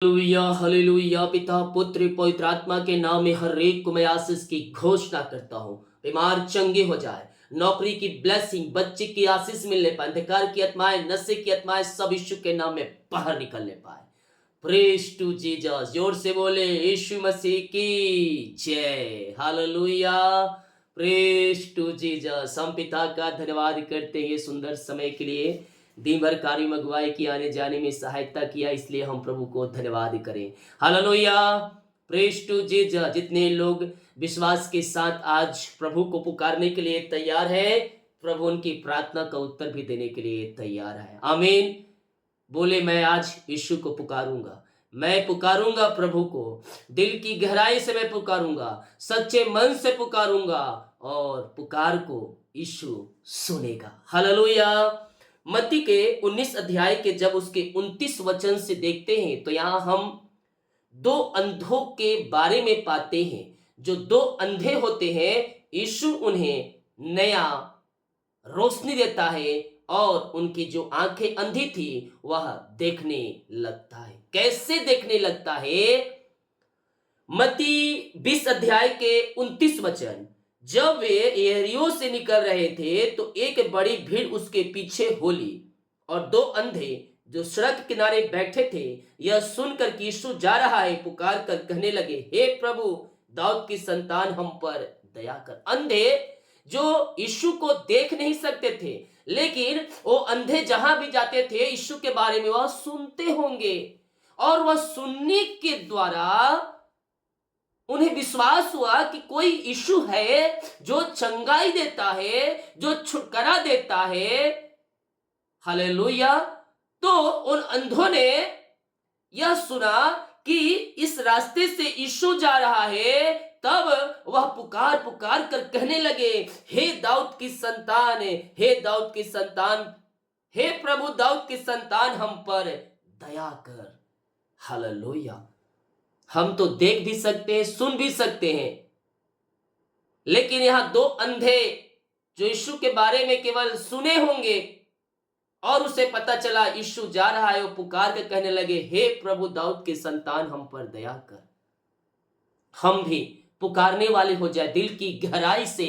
Hallelujah hallelujah. पिता पुत्र पवित्र आत्मा के नाम में हर एक को मैं आशीष की घोषणा करता हूँ। बीमार चंगे हो जाए, नौकरी की ब्लेसिंग, बच्चे की आशीष मिलने पाए, अंधकार की आत्माएं, नशे की आत्माएं सब यीशु के नाम में बाहर निकलने पाए। Praise to Jesus. जोर से बोले यीशु मसीह की जय। हालेलुया। Praise to Jesus. हम पिता का धन्यवाद करते हैं सुंदर समय के लिए, दिन भर कार्य में अगुवाई की, आने जाने में सहायता किया, इसलिए हम प्रभु को धन्यवाद करें। हालेलुया। Praise to Jesus. जितने लोग विश्वास के साथ आज प्रभु को पुकारने के लिए तैयार है, प्रभु उनकी प्रार्थना का उत्तर भी देने के लिए तैयार है। आमीन। बोले मैं आज यीशु को पुकारूंगा, मैं पुकारूंगा प्रभु को, दिल की गहराई से मैं पुकारूंगा, सच्चे मन से पुकारूंगा और पुकार को यीशु सुनेगा। हालेलुया। मत्ती के 19 अध्याय के जब उसके 29 वचन से देखते हैं तो यहां हम दो अंधों के बारे में पाते हैं। जो दो अंधे होते हैं, यीशु उन्हें नया रोशनी देता है और उनकी जो आंखें अंधी थी वह देखने लगता है। कैसे देखने लगता है? मत्ती 20 अध्याय के 29 वचन। जब वे यरीहो से निकल रहे थे तो एक बड़ी भीड़ उसके पीछे हो ली, और दो अंधे जो सड़क किनारे बैठे थे यह सुनकर कि यीशु जा रहा है, पुकार कर कहने लगे, हे प्रभु, दाऊद की संतान, हम पर दया कर। अंधे जो यीशु को देख नहीं सकते थे, लेकिन वो अंधे जहां भी जाते थे यीशु के बारे में वह सुनते होंगे, और वह सुनने के द्वारा उन्हें विश्वास हुआ कि कोई यीशु है जो चंगाई देता है, जो छुटकारा देता है। हालेलुया। तो उन अंधों ने यह सुना कि इस रास्ते से यीशु जा रहा है, तब वह पुकार पुकार कर कहने लगे, हे दाऊद की संतान, हे दाऊद की संतान, हे प्रभु दाऊद की संतान, हम पर दया कर। हालेलुया। हम तो देख भी सकते हैं, सुन भी सकते हैं, लेकिन यहां दो अंधे जो यीशु के बारे में केवल सुने होंगे और उसे पता चला यीशु जा रहा है, वो पुकार के कहने लगे, हे प्रभु दाऊद के संतान, हम पर दया कर। हम भी पुकारने वाले हो जाए दिल की गहराई से,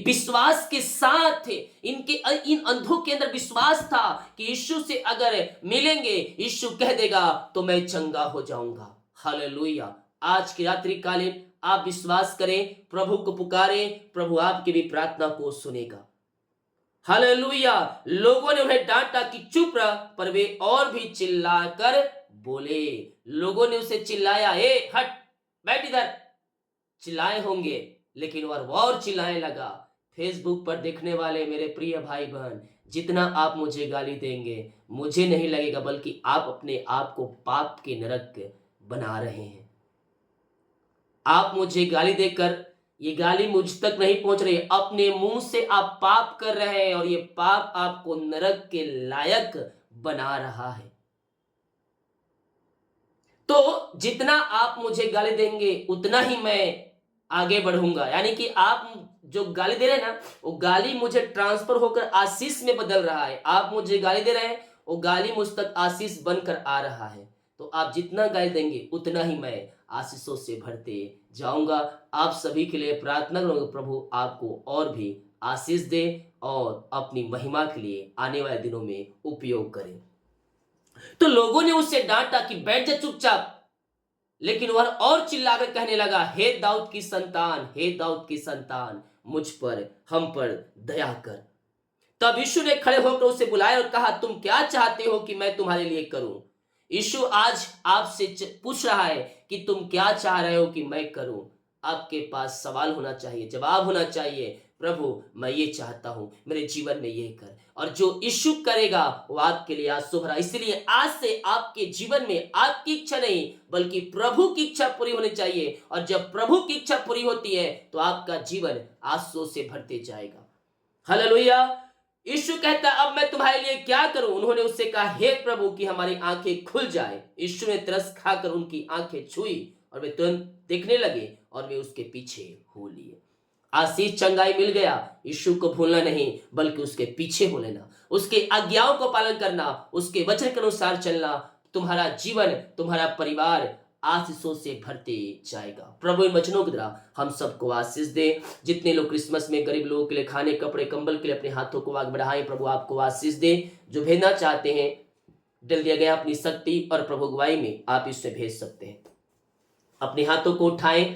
विश्वास के साथ। इन अंधों के अंदर विश्वास था कि यीशु से अगर मिलेंगे, यीशु कह देगा तो मैं चंगा हो जाऊंगा। हालेलुया। आज की रात्रि कालीन आप विश्वास करें, प्रभु को पुकारें, प्रभु आपकी भी प्रार्थना को सुनेगा। हालेलुया। लोगों ने उन्हें डांटा कि चुप रह, पर वे और भी चिल्लाकर बोले। लोगों ने उसे चिल्लाया, ए हट, बैठ इधर, चिल्लाए होंगे, लेकिन वह और चिल्लाने लगा। फेसबुक पर देखने वाले मेरे प्रिय भाई बहन, जितना आप मुझे गाली देंगे मुझे नहीं लगेगा, बल्कि आप अपने आप को पाप के नरक बना रहे हैं। आप मुझे गाली देकर, ये गाली मुझ तक नहीं पहुंच रही, अपने मुंह से आप पाप कर रहे हैं और ये पाप आपको नरक के लायक बना रहा है। तो जितना आप मुझे गाली देंगे उतना ही मैं आगे बढ़ूंगा। यानी कि आप जो गाली दे रहे हैं ना, वो गाली मुझे ट्रांसफर होकर आशीष में बदल रहा है। आप मुझे गाली दे रहे हैं, वो गाली मुझ तक आशीष बनकर आ रहा है। तो आप जितना गाली देंगे उतना ही मैं आशीषों से भरते जाऊंगा। आप सभी के लिए प्रार्थना करूंगा, प्रभु आपको और भी आशीष दे और अपनी महिमा के लिए आने वाले दिनों में उपयोग करें। तो लोगों ने उसे डांटा कि बैठ जा चुपचाप, लेकिन वह और चिल्लाकर कहने लगा, हे दाऊद की संतान, हे दाऊद की संतान, मुझ पर, हम पर दया कर। तब यीशु ने खड़े होकर उसे बुलाया और कहा, तुम क्या चाहते हो कि मैं तुम्हारे लिए करूं? यीशु आज आपसे पूछ रहा है कि तुम क्या चाह रहे हो कि मैं करूं। आपके पास सवाल होना चाहिए, जवाब होना चाहिए, प्रभु मैं ये चाहता हूं, मेरे जीवन में ये कर। और जो यीशु करेगा वो आपके लिए आज शुभ रहा। इसलिए आज से आपके जीवन में आपकी इच्छा नहीं बल्कि प्रभु की इच्छा पूरी होनी चाहिए, और जब प्रभु की इच्छा पूरी होती है तो आपका जीवन आंसुओं से भरते जाएगा। हालेलुया। यीशु कहता, अब मैं तुम्हारे लिए क्या करूं? उन्होंने उससे कहा, हे प्रभु कि हमारी आंखें खुल जाए। यीशु ने तरस खाकर उनकी आंखें छुई और वे तुरंत देखने लगे और वे उसके पीछे हो लिए। आशीष चंगाई मिल गया। यीशु को भूलना नहीं बल्कि उसके पीछे हो लेना, उसके आज्ञाओं को पालन करना, उसके वचन के अनुसार चलना, तुम्हारा जीवन, तुम्हारा परिवार आशीषों से भरते जाएगा। प्रभु इन वचनों के द्वारा हम सबको आशीष दे। जितने लोग क्रिसमस में गरीब लोगों के लिए खाने, कपड़े, कंबल के लिए अपने हाथों को आगे बढ़ाएं, प्रभु आपको आशीष दे। जो भेजना चाहते हैं, दिल दिया गया अपनी शक्ति और प्रभु अगुवाई में आप इससे भेज सकते हैं। अपने हाथों को उठाएं,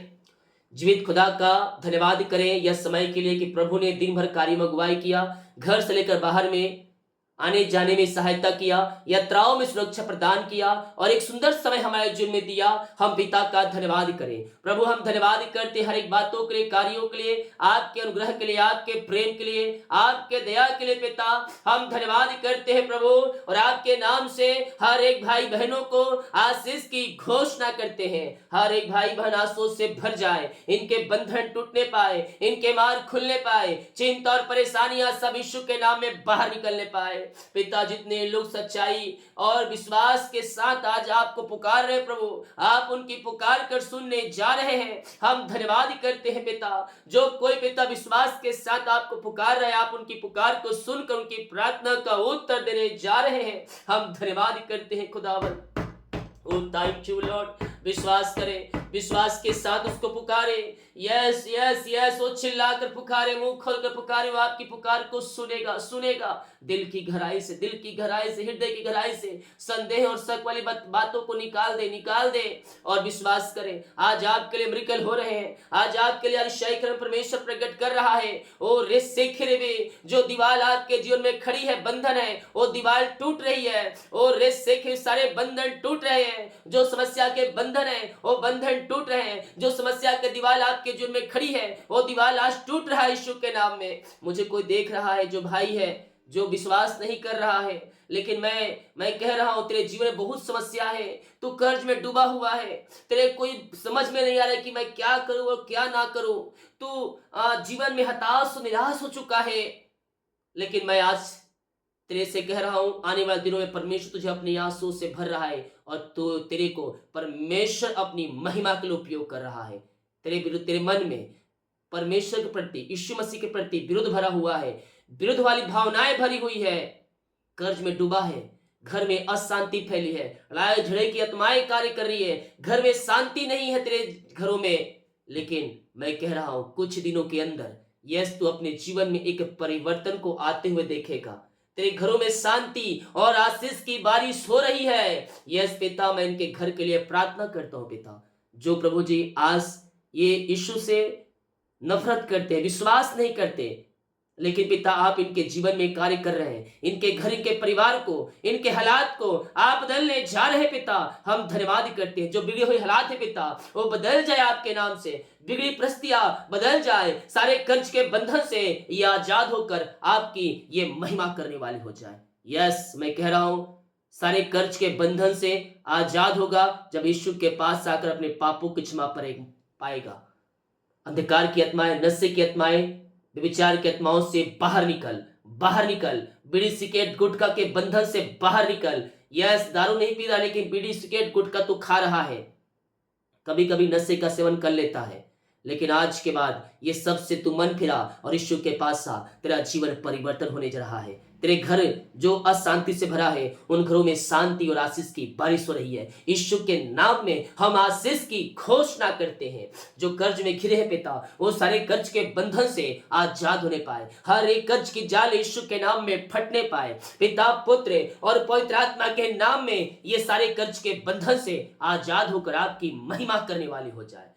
जीवित खुदा का धन्यवाद करें यह समय के लिए कि प्रभु ने दिन भर कार्य में अगुवाई किया, घर से लेकर बाहर में आने जाने में सहायता किया, यात्राओं में सुरक्षा प्रदान किया और एक सुंदर समय हमारे जीवन में दिया। हम पिता का धन्यवाद करें। प्रभु हम धन्यवाद करते हर एक बातों के लिए, कार्यों के लिए, आपके अनुग्रह के लिए, आपके प्रेम के लिए, आपके दया के लिए। पिता हम धन्यवाद करते हैं प्रभु, और आपके नाम से हर एक भाई बहनों को आशीष की घोषणा करते हैं। हर एक भाई बहन आशीष से भर जाए, इनके बंधन टूटने पाए, इनके मार्ग खुलने पाए, चिंता और परेशानियां सब यीशु के नाम में बाहर निकलने पाए। पिता जितने लोग सच्चाई और विश्वास के साथ आज आपको पुकार रहे प्रभु, आप उनकी पुकार कर सुनने जा रहे हैं। हम धन्यवाद करते हैं पिता, जो कोई पिता विश्वास के साथ आपको पुकार रहे, आप उनकी पुकार को सुनकर उनकी प्रार्थना का उत्तर देने जा रहे हैं। हम धन्यवाद करते हैं खुदावन। ओ थैंक यू लॉर्ड। विश्वास करें, विश्वास के साथ उसको पुकारे। यस यस यस, वो चिल्लाकर पुकारे, मुंह खोलकर पुकारे, वो आपकी पुकार को सुनेगा, सुनेगा। दिल की गहराई से, दिल की गहराई से, हृदय की गहराई से संदेह और शक वाली बातों को निकाल दे, निकाल दे और विश्वास करें। आज आपके लिए मिरेकल हो रहे हैं, आज आपके लिए अधिशयी परमेश्वर प्रकट कर रहा है। ओ रेसेखिरे, जो दीवार आपके जीवन में खड़ी है, बंधन है, वो दीवार टूट रही है। ओ रेसेखिरे, सारे बंधन टूट रहे हैं। जो समस्या के बंधन है वो बंधन टूट रहे हैं। जो समस्या के दीवार आपके जीवन में खड़ी है वो दीवार आज टूट रहा है यीशु के नाम में। मुझे कोई देख रहा है जो भाई है, जो विश्वास नहीं कर रहा है, लेकिन मैं कह रहा हूं तेरे जीवन में बहुत समस्या है, तू कर्ज में डूबा हुआ है, तेरे कोई समझ में नहीं आ रहा है कि मैं क्या करूं और क्या ना करूं, तू जीवन में हताश निराश हो चुका है। लेकिन मैं आज तेरे से कह रहा हूं, आने वाले दिनों में परमेश्वर तुझे अपनी आंसुओं से भर रहा है और तो तेरे को परमेश्वर अपनी महिमा के लिए उपयोग कर रहा है। तेरे विरुद्ध, तेरे मन में परमेश्वर के प्रति, यीशु मसीह के प्रति विरुद्ध भरा हुआ है, विरुद्ध वाली भावनाएं भरी हुई है, कर्ज में डूबा है, घर में अशांति फैली है, लड़ाई झगड़े की आत्माएं कार्य कर रही है, घर में शांति नहीं है तेरे घरों में। लेकिन मैं कह रहा हूं कुछ दिनों के अंदर यस तू अपने जीवन में एक परिवर्तन को आते हुए देखेगा। तेरे घरों में शांति और आशीष की बारिश हो रही है। यस पिता, मैं इनके घर के लिए प्रार्थना करता हूं पिता, जो प्रभु जी आज ये यीशु से नफरत करते, विश्वास नहीं करते, लेकिन पिता आप इनके जीवन में कार्य कर रहे हैं, इनके घर, इनके परिवार को, इनके हालात को आप बदलने जा रहे हैं पिता। हम धन्यवाद करते हैं, जो बिगड़े हुए हालात है पिता वो बदल जाए आपके नाम से, बिगड़ी परिस्थितियां बदल जाए, सारे कर्ज के बंधन से ये आजाद होकर आपकी ये महिमा करने वाली हो जाए। यस, मैं कह रहा हूं सारे कर्ज के बंधन से आजाद होगा जब यीशु के पास आकर अपने पापों की क्षमा पाएगा। अंधकार की आत्माएं, नशे की आत्माएं, विचार की आत्माओं से बाहर निकल, बाहर निकल। बीड़ी सिगरेट गुटखा के बंधन से बाहर निकल। यस, दारू नहीं पी रहा लेकिन बीड़ी सिगरेट गुटखा तो खा रहा है, कभी कभी नशे का सेवन कर लेता है, लेकिन आज के बाद ये सब से तू मन फिरा और यीशु के पास आ, तेरा जीवन परिवर्तन होने जा रहा है। तेरे घर जो अशांति से भरा है उन घरों में शांति और आशीष की बारिश हो रही है। यीशु के नाम में हम आशीष की घोषणा करते हैं। जो कर्ज में घिरे हैं पिता वो सारे कर्ज के बंधन से आजाद होने पाए, हर एक कर्ज की जाल यीशु के नाम में फटने पाए। पिता, पुत्र और पवित्र आत्मा के नाम में ये सारे कर्ज के बंधन से आजाद होकर आपकी महिमा करने वाली हो जाए।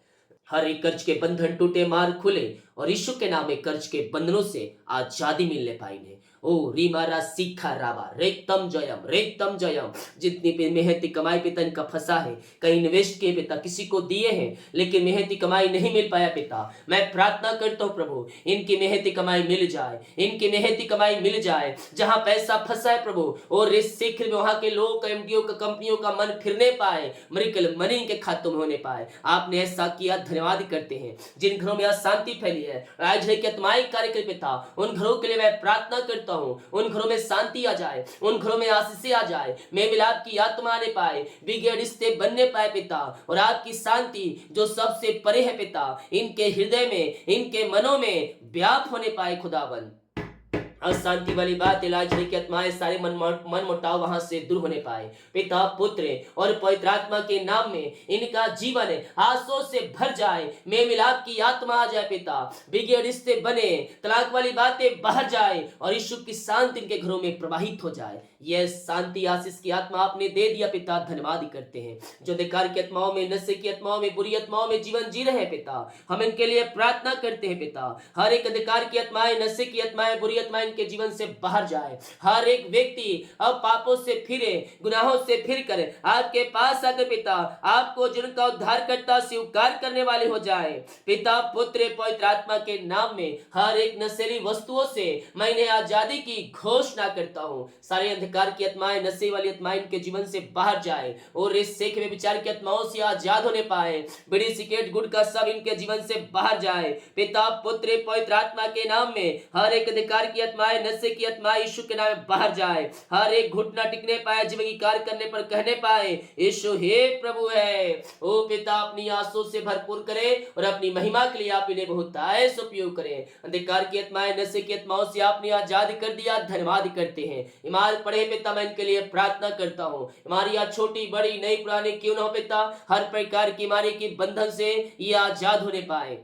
हर एक कर्ज के बंधन टूटे, मार्ग खुले और यीशु के नाम में कर्ज के बंधनों से आजादी मिलने पाई ने। ओ रीमारा सीखा रावा रेतम जयम, रेतम जयम। जितनी भी मेहनती कमाई पिता इनका फंसा है, कहीं इन्वेस्ट किए पिता, किसी को दिए हैं लेकिन मेहनती कमाई नहीं मिल पाया पिता, मैं प्रार्थना करता हूँ प्रभु इनकी मेहनती कमाई मिल जाए, इनकी मेहनती कमाई मिल जाए। जहां पैसा फंसा है प्रभु और रिस्क में वहां के लोग का, एमडीओ का, कंपनियों का मन फिरने पाए, मिरेकल मनी इनके खातों में होने पाए। आपने ऐसा किया, धन्यवाद करते हैं। जिन घरों में अशांति फैली है, राजधानी के आत्माई कार्य के पिता, उन घरों के लिए मैं प्रार्थना करता हूं, उन घरों में शांति आ जाए, उन घरों में आशीष आ जाए, मेल मिलाप की आत्मा आने पाए, बिगड़े रिश्ते बनने पाए पिता, और आपकी शांति जो सबसे परे है पिता इनके हृदय में, इनके मनों में व्याप्त होने पाए खुदावन। अशांति वाली बात, इलाज की आत्माएं, सारे मन मुटाव वहां से दूर होने पाए। पिता, पुत्र और पवित्र आत्मा के नाम में इनका जीवन आंसू से भर जाए, मेल मिलाप की आत्मा आ जाए पिता, बिगड़े रिश्ते बने, तलाक वाली बातें बाहर जाए और यीशु की शांति इनके घरों में प्रवाहित हो जाए। यह शांति आशीष की आत्मा आपने दे दिया पिता, धन्यवाद करते हैं। जो अधिकार की आत्माओं में, नशे की आत्माओं में, बुरी आत्माओं में जीवन जी रहे हैं पिता, हम इनके लिए प्रार्थना करते हैं पिता। हर एक अधिकार की आत्माएं, नशे की आत्माएं, बुरी आत्माएं इनके जीवन से बाहर जाए। हर एक व्यक्ति अब पापों से फिरे, गुनाहों से फिर कर आपके पास आकर पिता, आपको जिनका उद्धार करता स्वीकार करने वाले हो जाए पिता, पुत्र, पवित्र आत्मा के नाम में। हर एक नशीली वस्तुओं से मैं इन्हें आजादी की घोषणा करता हूँ। सारे अंधकार की आत्माएं, नशे वाली आत्माएं इनके जीवन से बाहर जाए और इस सेख में विचार की आत्माओं से आजाद होने पाए। बीड़ी, सिगरेट, गुटखा सब इनके जीवन से बाहर जाए पिता, पुत्र, पवित्र आत्मा के नाम में। हर एक अधिकार की आत्माएं, नशे की आत्माएं यीशु के नाम में बाहर जाए। हर एक घुटना टिकने पाए, जीवन की कार्य करने पर कहने पाए यीशु हे प्रभु है। ओ पिता, अपनी आंसू से भरपूर करे और अपनी महिमा के लिए आप इन्हें बहुत ऐसा उपयोग करें। अंधकार की आत्माएं, नशे की आत्माओं से आपने आजाद कर दिया, धन्यवाद करते हैं। ईमान पढ़े पिता, मैं इनके लिए प्रार्थना करता हूँ। हमारी आज छोटी बड़ी नई पुरानी क्यों ना हो पिता, हर प्रकार की बीमारी की बंधन से ये आजाद होने पाए,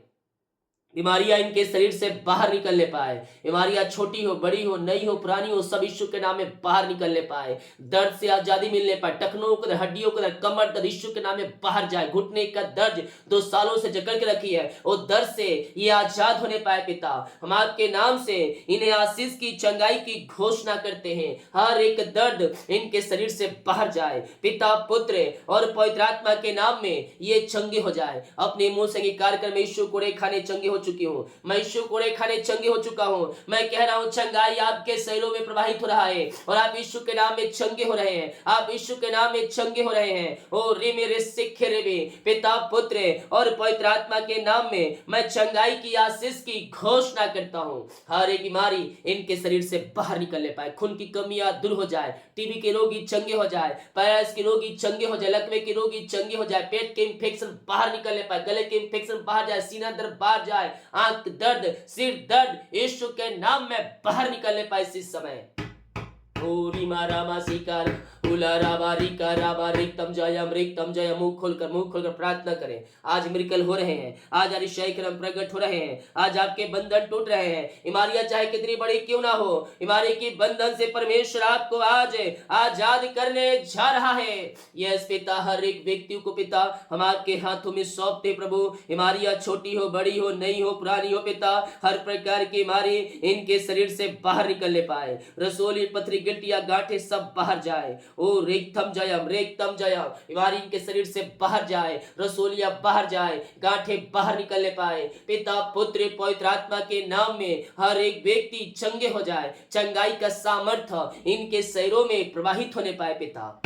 बीमारियां इनके शरीर से बाहर निकलने पाए। बीमारियां छोटी हो, बड़ी हो, नई हो, पुरानी हो, सब यीशु के नाम में बाहर निकलने पाए। दर्द से आजादी मिलने पाए, टखनों को, हड्डियों को, कमर दर्द यीशु के नाम में बाहर जाए। घुटने का दर्द 2 सालों से जकड़ के रखी है, वो दर्द से ये आजाद होने पाए पिता। हम आपके नाम से इन्हें आशीष की, चंगाई की घोषणा करते हैं। हर एक दर्द इनके शरीर से बाहर जाए पिता, पुत्र और पवित्र आत्मा के नाम में ये चंगे हो जाए। अपने मुंह से अंगीकार कर, मैं यीशु कोड़े खाने चंगे हो चुकी हूँ, मैं यीशु कोड़े खाने चंगे हो चुका हूँ। मैं कह रहा हूँ चंगाई आपके शरीरों में प्रवाहित हो रहा है और आप यीशु के नाम में चंगे हो रहे हैं। आप यीशु के नाम में चंगे हो रहे हैं। ओ रे मेरे सिखे रे बे, पिता, पुत्र और पवित्र आत्मा के नाम में मैं चंगाई की, आशीष की घोषणा करता हूँ। हर एक बीमारी इनके शरीर से बाहर निकलने पाए, खून की कमियां दूर हो जाए, टीबी के रोगी चंगे हो जाए, पैरालिसिस के रोगी चंगे हो जाए, लकवे के रोगी चंगे हो जाए, पेट के इंफेक्शन बाहर निकलने पाए, गले के इंफेक्शन बाहर जाए, सीना दर्द बाहर जाए, आंख दर्द, सिर दर्द यीशु के नाम में बाहर निकलने पाए इस समय। ओरी मारा मासिकार मुंह खोलकर प्रार्थना करें। आज मिरेकल हो रहे हैं, आज अतिशय कर्म प्रकट हो रहे हैं, आज आपके बंधन टूट रहे हैं। बीमारियां चाहे कितनी बड़ी क्यों ना हो, बीमारी की बंधन से परमेश्वर आपको आज आजाद करने जा रहा है। यस पिता, हर एक व्यक्ति को पिता हम आपके हाथों में सौंपते प्रभु। बीमारियां छोटी हो, बड़ी हो, नई हो, पुरानी हो पिता, हर प्रकार की बीमारी इनके शरीर से बाहर निकलने पाए। रसोली, पथरी, गिल्टियां, गांठें सब बाहर जाए। ओ रेक्तम जयम, रेक्तम जयम, बीमारी इनके शरीर से बाहर जाए, रसोलियां बाहर जाए, गांठें बाहर निकलने पाए पिता, पुत्र, पवित्र आत्मा के नाम में। हर एक व्यक्ति चंगे हो जाए, चंगाई का सामर्थ्य इनके शरीरों में प्रवाहित होने पाए पिता।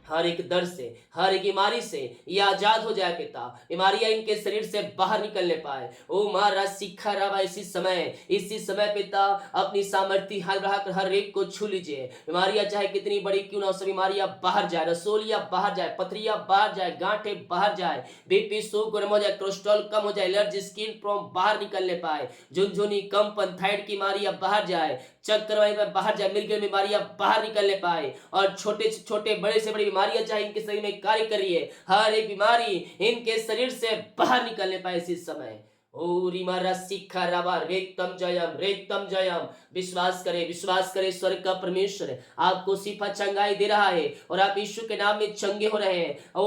हर एक दर्द से, हर एक बीमारी से ये आजाद हो जाए पिता, बीमारियां इनके शरीर से बाहर निकलने पाए। ओ मारा सीखा रवा, इसी समय पिता अपनी सामर्थ्य हाल बढ़ाकर हर एक को छू लीजिए। बीमारियां चाहे कितनी बड़ी क्यों ना हो, सब बीमारियां बाहर जाए, रसोलियां बाहर जाए, पथरियां बाहर जाए, गांठें बाहर जाए, बीपी शुगर हो जाए, कोलेस्ट्रॉल कम हो जाए, एलर्जी, स्किन प्रॉब्लम बाहर निकलने पाए, झुनझुनी, कंपन, थायराइड की बीमारियां बाहर जाए, चक्कर बाहर जाए, मिर्गी बीमारियां बाहर निकलने पाए। और छोटे से छोटे, बड़े से बड़ी बीमारियां चाहे इनके शरीर में कार्य कर रही है, हर एक बीमारी इनके शरीर से बाहर निकलने पाए इसी समय। ओ रिमारा सीखा रवा, रेक्तम जयम, रेक्तम जयम। विश्वास करे स्वर्ग का परमेश्वर आपको सिफा चंगाई दे रहा है और आप यीशु के नाम में चंगे हो रहे हैं। ओ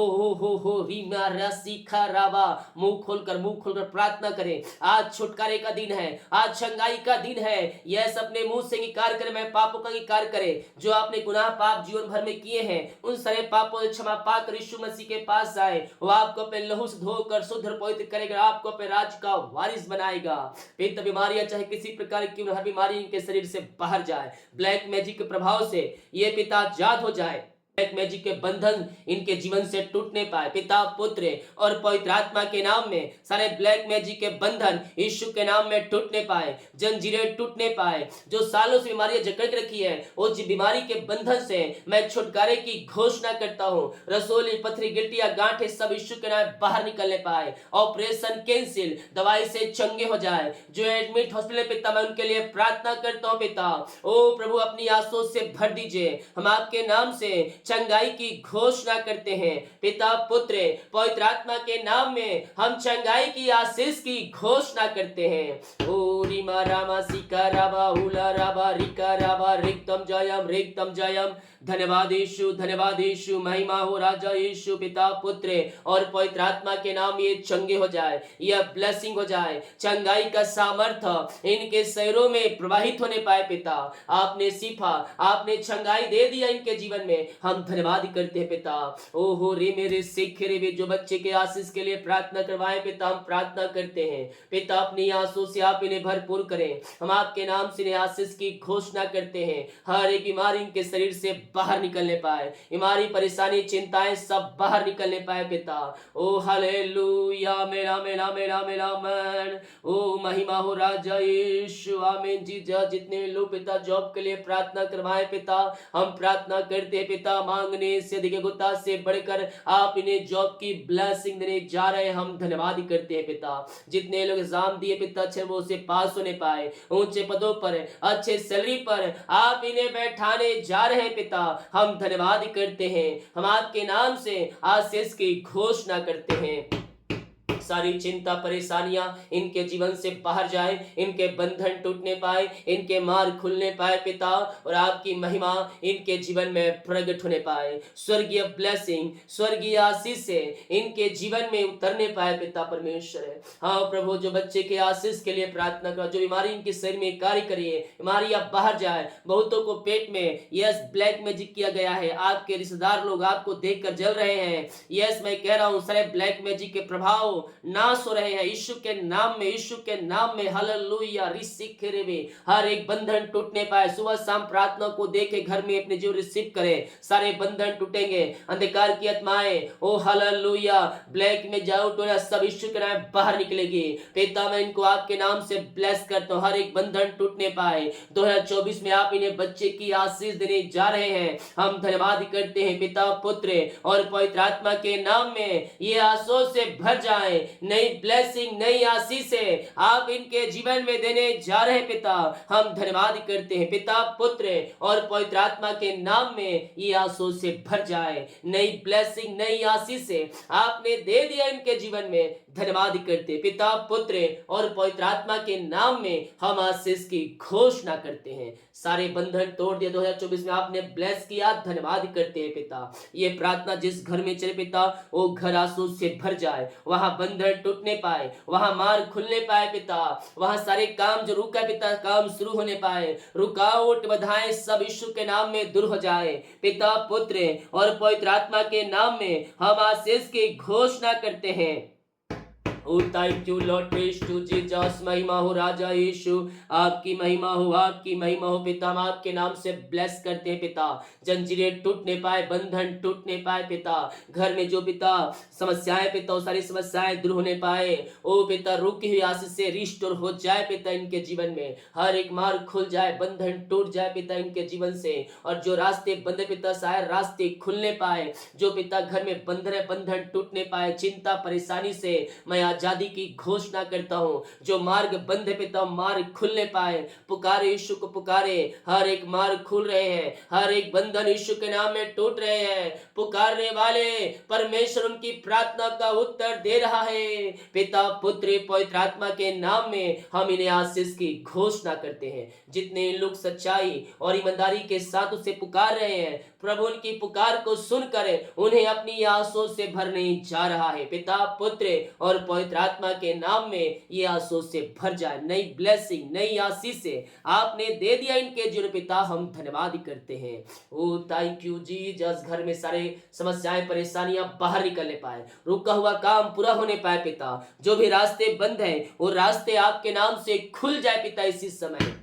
हो रिमारा सीखा रवा, मुंह खोलकर प्रार्थना करें। आज छुटकारे का दिन है, आज चंगाई का दिन है। यस, अपने मुंह से अंगीकार करें, मैं पापों का अंगीकार करें। जो आपने गुनाह पाप जीवन भर में किए हैं, उन सारे पापों से क्षमा पाकर यीशु मसीह के पास आए। वो आपको अपने लहू से धोकर शुद्ध और पवित्र करेगा, आपको अपने राज का वारिस बनाएगा। पित्त, बीमारियां चाहे किसी प्रकार की, हर बीमारी इनके शरीर से बाहर जाए। ब्लैक मैजिक के प्रभाव से ये पिता आजाद हो जाए। ब्लैक मैजिक के बंधन इनके जीवन से टूटने पाए पिता, पुत्र और पवित्र आत्मा के नाम में। सारे ब्लैक मैजिक के बंधन यीशु के नाम में टूटने पाए, जंजीरें टूटने पाए। जो सालों से बीमारियां जकड़ के रखी है, उस बीमारी के बंधन से मैं छुटकारे की घोषणा करता हूँ। रसोली, पथरी, गिल्टियां, गांठें सब यीशु के नाम में बाहर निकलने पाए। ऑपरेशन कैंसिल, दवाई से चंगे हो जाए। जो एडमिट हॉस्पिटल पिता, मैं उनके लिए प्रार्थना करता हूँ पिता। ओ प्रभु, अपनी आंसू से भर दीजिए। हम आपके नाम से चंगाई की घोषणा करते हैं पिता, पुत्र, पवित्र आत्मा के नाम में हम चंगाई की आशीष की घोषणा करते हैं। ओ रिमा रामा सिका राबा उला राबा रिका राबा रिक्तम जयम। धन्यवाद यीशु, धन्यवाद यीशु, महिमा हो राजा यीशु, पिता, पुत्र और पवित्र आत्मा के नाम ये चंगे हो जाए, यह ब्लेसिंग हो जाए। चंगाई का सामर्थ्य इनके शरीरों में प्रवाहित होने पाए पिता। आपने सीफा, आपने चंगाई दे दिया इनके जीवन में, हम धन्यवाद करते हैं पिता। ओहो रे मेरे सिख रे वे, जो बच्चे के आशीष के लिए प्रार्थना करवाए पिता, हम प्रार्थना करते हैं पिता, अपनी आंसू से आप इन्हें भरपूर करें। हम आपके नाम से इन्हें आशीष की घोषणा करते हैं। हर एक बीमारी इनके शरीर से बाहर निकलने पाए, बीमारी, परेशानी, चिंताएं सब बाहर निकलने पाए पिता। ओ हालेलुया, मेरा मेरा मेरा मेरा मन। ओ महिमा हो राजा यीशु, आमीन जीजा। जितने लोग पिता जॉब के लिए प्रार्थना करवाए पिता, हम प्रार्थना करते हैं पिता, मांगने से अधिक गुत्ता से बढ़कर आप इन्हें जॉब की ब्लेसिंग देने जा रहे हैं, हम धन्यवाद करते हैं पिता। जितने लोग एग्जाम दिए पिता, अच्छे वो से पास होने पाए, ऊंचे पदों पर, अच्छे सैलरी पर आप इन्हें बैठाने जा रहे हैं पिता, हम धन्यवाद करते हैं। हम आपके नाम से आशीष की घोषणा करते हैं। सारी चिंता, परेशानियां इनके जीवन से बाहर जाए, इनके बंधन टूटने पाए, इनके मार्ग खुलने पाए पिता, और आपकी महिमा इनके जीवन में प्रकट होने पाए। स्वर्गीय ब्लेसिंग, स्वर्गीय आशीष से इनके जीवन में उतरने पाए पिता परमेश्वर है। हाँ प्रभु, जो बच्चे के आशीष के लिए प्रार्थना करो, जो बीमारी इनके शरीर में कार्य करिए, बीमारियां बाहर जाए। बहुतों को पेट में यस ब्लैक मैजिक किया गया है, आपके रिश्तेदार लोग आपको देखकर जल रहे हैं। यस मैं कह रहा हूं, सारे ब्लैक मैजिक के प्रभाव नाश हो रहे हैं यीशु के नाम में, यीशु के नाम में। हालेलुया, हर एक बंधन टूटने पाए। सुबह शाम प्रार्थना को देके घर में अपने जीवन रिसीव करें, सारे बंधन टूटेंगे। अंधकार की आत्माएं, ओ हालेलुया, ब्लैक में जाओ टोया, सब यीशु के नाम बाहर निकलेगी पिता। मैं इनको आपके नाम से ब्लेस करता हूं, हर एक बंधन टूटने पाए। 2024 में आप इन्हें बच्चे की आशीष देने जा रहे हैं, हम धन्यवाद करते हैं पिता, पुत्र और पवित्र आत्मा के नाम में। ये आशीषों से भर जाए, नई ब्लेसिंग, नई आशीष है आप इनके जीवन में देने जा रहे हैं पिता, हम धन्यवाद करते हैं पिता, पुत्र और पवित्र आत्मा के नाम में। ये आशीषों से भर जाए, नई ब्लेसिंग, नई आशीष है आपने दे दिया इनके जीवन में, धन्यवाद करते पिता, पुत्र और पवित्र आत्मा के नाम में। हम आशीष की घोषणा करते हैं, सारे बंधन तोड़ दिए 2024 में, आपने ब्लेस किया, धन्यवाद करते हैं पिता। ये प्रार्थना जिस घर में चले पिता, वो घर आशीष से भर जाए, वहां बंधन टूटने पाए, वहां मार्ग खुलने पाए पिता, वहां सारे काम जो रुका पिता, काम शुरू होने पाए, रुकावट बाधाएं सब यीशु के नाम में दूर हो जाए पिता, पुत्र और पवित्र आत्मा के नाम में। हम आशीष की घोषणा करते हैं। Oh, thank you Lord, praise to Jesus, महिमा हो राजा यीशु, आपकी महिमा हो, आपकी महिमा हो पिता। हम आपके नाम से ब्लेस करते हैं पिता, जंजीरें टूटने पाए, बंधन टूटने पाए पिता। घर में जो पिता समस्याएं पिता, वो सारी समस्याएं दूर होने पाए। ओ पिता, रुकी हुई आशीष से रिस्टोर हो जाए पिता इनके जीवन में, हर एक मार्ग खुल जाए, बंधन टूट जाए पिता इनके जीवन से। और जो रास्ते बंद पिता, शायद रास्ते खुलने पाए। जो पिता घर में बंधन है, बंधन टूटने पाए, चिंता परेशानी से मैं आजादी की घोषणा करता हूँ। जो मार्ग बंद है पिता, मार्ग खुलने पाए। पुकारे यीशु को, पुकारे, हर एक मार्ग खुल रहे हैं, हर एक बंधन यीशु के नाम में टूट रहे हैं। पुकारने वाले परमेश्वर उनकी प्रार्थना का उत्तर दे रहा है पिता, पुत्र, पवित्र आत्मा के नाम में। हम इन्हें आशीष की घोषणा करते हैं। जितने लोग सच्चाई और ईमानदारी के साथ उसे पुकार रहे हैं, प्रभु उनकी पुकार को सुनकर उन्हें अपनी आंसुओं से भरने जा रहा है पिता, पुत्र और पवित्र आत्मा के नाम में। ये आंसुओं से भर जाए, नई ब्लेसिंग, नई आशीष से आपने दे दिया इनके जीवन पिता, हम धन्यवाद करते हैं। ओ थैंक यू जीसस। घर में सारे समस्याएं, परेशानियां बाहर निकलने पाए, रुका हुआ काम पूरा होने पाए पिता। जो भी रास्ते बंद हैं, वो रास्ते आपके नाम से खुल जाए पिता इसी समय।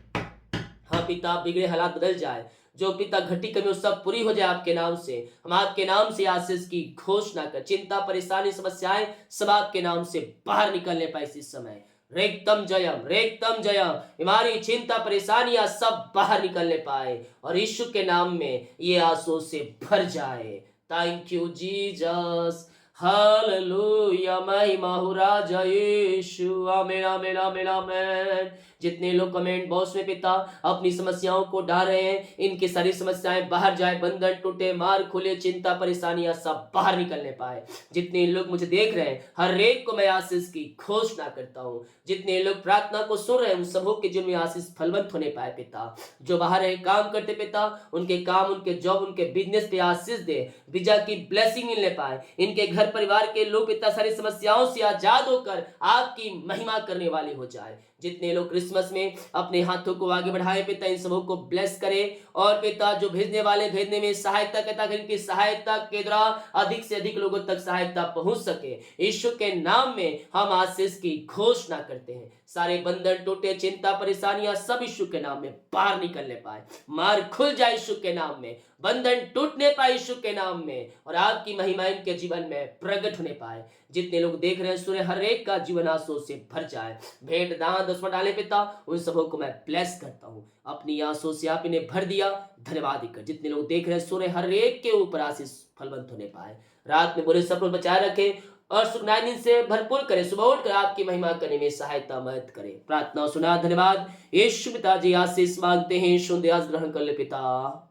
हाँ पिता, बिगड़े हालात बदल जाए, जो पिता घटी कमी वो सब पूरी हो जाए आपके नाम से। हम आपके नाम से आशीष की घोषणा कर, चिंता परेशानी समस्याएं सब आपके नाम से बाहर निकलने पाए इस समय। रेक्तम जयम, रेक्तम जयम, बीमारी चिंता परेशानियां सब बाहर निकलने पाए और यीशु के नाम में ये आंसू से भर जाए। थैंक यू जीसस, हालेलुया, महिमा हो राजा यीशु, आमीन आमीन आमीन आमीन। जितने लोग कमेंट बॉक्स में पिता अपनी समस्याओं को डाल रहे हैं, इनकी सारी समस्याएं बाहर जाए, बंधन टूटे, मार खुले, चिंता परेशानियां सब बाहर निकलने पाए। जितने लोग मुझे देख रहे हैं हर एक को मैं आशीष की घोषणा करता हूँ। जितने लोग प्रार्थना को सुन रहे हैं उन सबों के जीवन में आशीष फलवंत होने पाए पिता। जो बाहर है काम करते पिता, उनके काम, उनके जॉब, उनके बिजनेस पे आशीष दे, वीजा की ब्लेसिंग मिलने पाए। इनके घर परिवार के लोग पिता सारी समस्याओं से आजाद होकर आपकी महिमा करने वाले हो जाए। जितने लोग क्रिसमस में अपने हाथों को आगे बढ़ाए पिता, इन सबों को ब्लेस करे और पिता जो भेजने वाले भेजने में सहायता करता, इनकी सहायता के द्वारा अधिक से अधिक लोगों तक सहायता पहुंच सके। यीशु के नाम में हम आशीष की घोषणा करते हैं। सारे बंधन टूटे, चिंता परेशानियां सब यीशु के नाम में बाहर निकलने पाए, मार खुल जाए यीशु के नाम में, बंधन टूटने पाए यीशु के नाम में और आपकी महिमा इनके जीवन में प्रकट होने पाए। जितने लोग देख रहे हैं सुने हर एक का जीवन आंसू से भर जाए। भेंट दान दसवां डाले पिता, उन सबों को मैं ब्लेस करता हूँ। अपनी आंसू से आप इन्हें भर दिया, धन्यवाद देकर। जितने लोग देख रहे हैं सुने हर एक के ऊपर आशीष फलवंत होने पाए। रात में बुरे सपनों बचाए रखे और सुखनाई नींद से भरपूर करे, सुबह उठकर आपकी महिमा करने में सहायता मदद करे। प्रार्थना सुना, धन्यवाद। यीशु पिताजी आशीष मांगते हैं, शुद्ध ग्रहण कर ले पिता,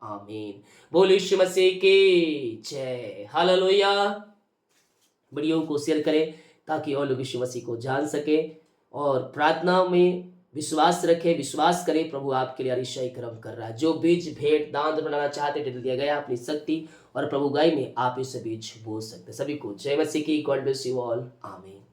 आमीन। बोल यीशु मसीह की जय, हालेलुया। वीडियो को शेयर करें ताकि और लोग यीशु मसीह को जान सके और प्रार्थना में विश्वास रखें, विश्वास करें प्रभु आपके लिए अतिशय कर्म कर रहा है। जो बीज भेंट दान बनाना चाहते डिटेल दिया गया अपनी शक्ति और प्रभु गाय में आप इस बीज बो सकते। सभी को जय मसीह की, गॉड ब्लेस यू ऑल, आमीन।